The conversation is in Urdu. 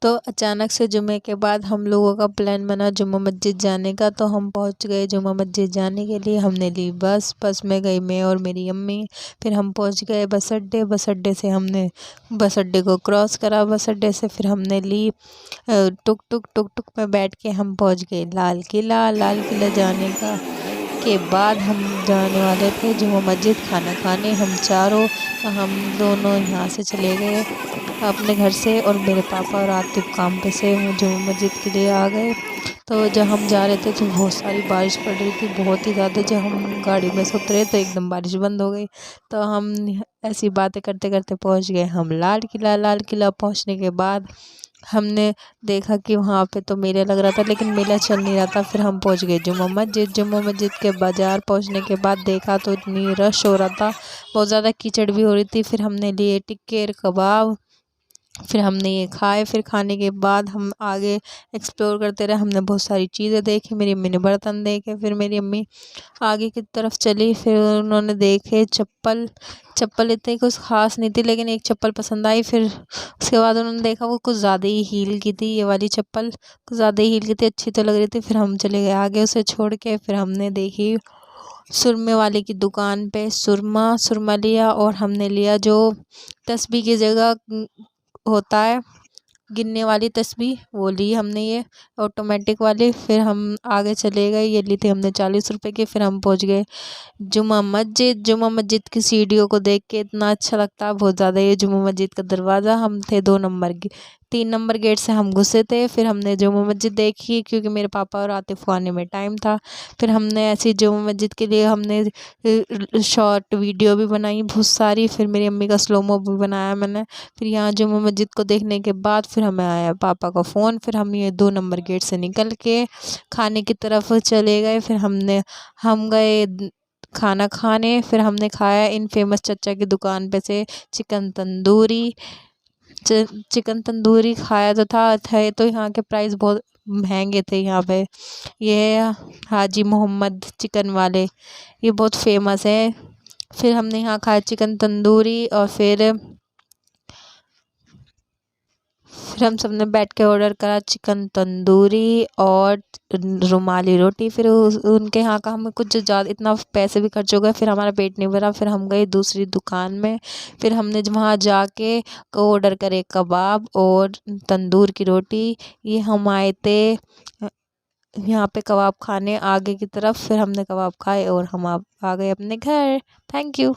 تو اچانک سے جمعے کے بعد ہم لوگوں کا پلان بنا جمعہ مسجد جانے کا، تو ہم پہنچ گئے جمعہ مسجد جانے کے لیے۔ ہم نے لی بس میں گئی میں اور میری امی۔ پھر ہم پہنچ گئے بس اڈے سے ہم نے بس اڈے کو کراس کرا، بس اڈے سے پھر ہم نے لی ٹک میں بیٹھ کے ہم پہنچ گئے لال قلعہ جانے کے بعد ہم جانے والے تھے جمعہ مسجد کھانا کھانے۔ ہم دونوں یہاں سے چلے گئے اپنے گھر سے، اور میرے پاپا اور عاطف کام پہ سے جمعہ مسجد کے لیے آ گئے۔ تو جب ہم جا رہے تھے تو بہت ساری بارش پڑ رہی تھی، بہت ہی زیادہ۔ جب ہم گاڑی میں سے اترے تو ایک دم بارش بند ہو گئی، تو ہم ایسی باتیں کرتے کرتے پہنچ گئے ہم لال قلعہ۔ پہنچنے کے بعد ہم نے دیکھا کہ وہاں پہ تو میلہ لگ رہا تھا، لیکن میلہ چل نہیں رہا تھا۔ پھر ہم پہنچ گئے جمعہ مسجد کے بازار پہنچنے کے بعد دیکھا تو اتنی رش ہو رہا تھا، بہت زیادہ کیچڑ بھی ہو رہی تھی۔ پھر ہم نے لیے ٹکے کباب، پھر ہم نے یہ کھائے۔ پھر کھانے کے بعد ہم آگے ایکسپلور کرتے رہے، ہم نے بہت ساری چیزیں دیکھی، میری امی نے برتن دیکھے۔ پھر میری امی آگے کی طرف چلی، پھر انہوں نے دیکھے چپل اتنی کچھ خاص نہیں تھی، لیکن ایک چپل پسند آئی۔ پھر اس کے بعد انہوں نے دیکھا وہ کچھ زیادہ ہی ہیل کی تھی، یہ والی چپل کچھ زیادہ ہی ہیل کی تھی، اچھی تو لگ رہی تھی۔ پھر ہم چلے گئے آگے اسے چھوڑ کے۔ پھر ہم نے دیکھی سرمے والے کی دکان پہ سرما لیا، اور ہم نے لیا جو تسبیح کی جگہ ہوتا ہے گننے والی تسبیح، وہ لی ہم نے، یہ آٹومیٹک والی۔ پھر ہم آگے چلے گئے، یہ لی تھی ہم نے 40 روپے کی۔ پھر ہم پہنچ گئے جمعہ مسجد کی سیڑھیوں کو دیکھ کے اتنا اچھا لگتا ہے بہت زیادہ۔ یہ جمعہ مسجد کا دروازہ، ہم تھے 3 نمبر گیٹ سے ہم گھسے تھے۔ پھر ہم نے جمعہ مسجد دیکھی، کیونکہ میرے پاپا اور عاطف کو آنے میں ٹائم تھا۔ پھر ہم نے ایسی جمعہ مسجد کے لیے ہم نے شارٹ ویڈیو بھی بنائی بہت ساری، پھر میری امی کا سلومو بھی بنایا میں نے۔ پھر یہاں جمعہ مسجد کو دیکھنے کے بعد پھر ہمیں آیا پاپا کا فون، پھر ہم یہ 2 نمبر گیٹ سے نکل کے کھانے کی طرف چلے گئے۔ پھر ہم گئے کھانا کھانے۔ پھر ہم نے کھایا ان فیمس چچا کی دکان پہ سے چکن تندوری کھایا تو تھا تو یہاں کے پرائس بہت مہنگے تھے یہاں پہ۔ یہ حاجی محمد چکن والے، یہ بہت فیمس ہے۔ پھر ہم نے یہاں کھایا چکن تندوری، اور پھر ہم سب نے بیٹھ کے آرڈر کرا چکن تندوری اور رومالی روٹی۔ پھر ان کے یہاں کا ہمیں کچھ زیادہ اتنا پیسے بھی خرچ ہو گئے، پھر ہمارا پیٹ نہیں بھرا۔ پھر ہم گئے دوسری دکان میں، پھر ہم نے وہاں جا کے آرڈر کرے کباب اور تندور کی روٹی۔ یہ ہم آئے تھے یہاں پہ کباب کھانے آگے کی طرف، پھر ہم نے کباب کھائے اور ہم آ گئے اپنے گھر۔ Thank you.